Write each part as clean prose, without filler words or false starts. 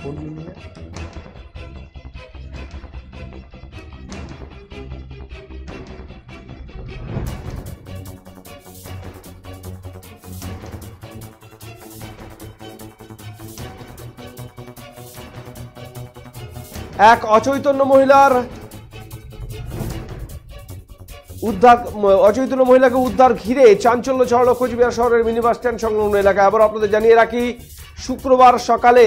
এক অচৈতন্য মহিলাকে উদ্ধার ঘিরে চাঞ্চল্য ছড়ালো কোচবিহার শহরের মিনি বাস স্ট্যান্ড সংলগ্ন এলাকায়। আবার আপনাদের জানিয়ে রাখি, শুক্রবার সকালে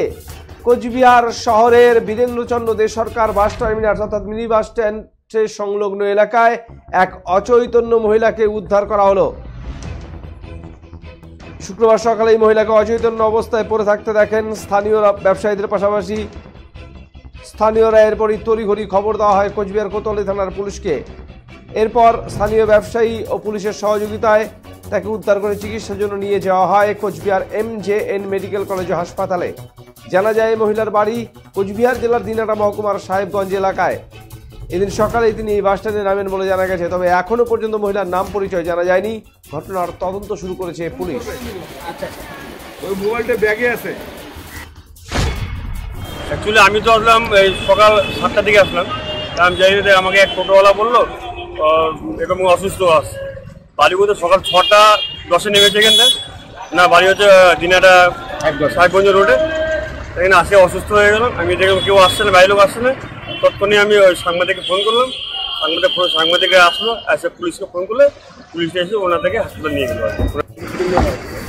কোচবিহার শহরের বীরেন্দ্রচন্দ্র দে সরকার বাস টার্মিনাস অর্থাৎ মিনি বাস স্ট্যান্ডের সংলগ্ন এলাকায় এক অচৈতন্য মহিলাকে উদ্ধার করা হলো। শুক্রবার সকালে এই মহিলাকে অচৈতন্য অবস্থায় পড়ে থাকতে দেখেন স্থানীয় ব্যবসায়ীদের, পাশাপাশি স্থানীয়রা এরপরই তড়িঘড়ি খবর দেওয়া হয় কোচবিহার কোতোয়ালি থানার পুলিশকে। এরপর স্থানীয় ব্যবসায়ী ও পুলিশের সহযোগিতায় তাকে উদ্ধার করে চিকিৎসার জন্য নিয়ে যাওয়া হয় কোচবিহার MJN মেডিকেল কলেজ ও হাসপাতালে। জানা যায় মহিলার বাড়ি কোচবিহার জেলার দিনহাটা মহকুমার সাহেবগঞ্জ এলাকায়। এদিন সকালেই তিনি এই বাস স্ট্যান্ডে নামেন বলে জানা গেছে, তবে এখনো পর্যন্ত মহিলার নাম পরিচয় জানা যায়নি। ঘটনার তদন্ত শুরু করেছে পুলিশ। ওই মোবাইলটা ব্যাগে আছে। অ্যাকচুয়ালি আমি তো আসলাম এই সকাল 7টার দিকে আসলাম। আমি যাই আমাকে এক টোটোওয়ালা বললো এরকম অসুস্থ আছে। বাড়ি বলতে সকাল 6:10 নেমেছে এখানটা। না, বাড়ি হচ্ছে দিনাটা সাহেবগঞ্জ রোডে। এখানে আসে অসুস্থ হয়ে গেলাম। আমি দেখলাম কেউ আসছে না, বাইরে লোক আসছে না। তৎক্ষণে আমি ওই সাংবাদিককে ফোন করলাম। সাংবাদিকরা আসলো, এসে পুলিশকে ফোন করলে পুলিশ এসে ওনাদেরকে হাসপাতালে নিয়ে গেল।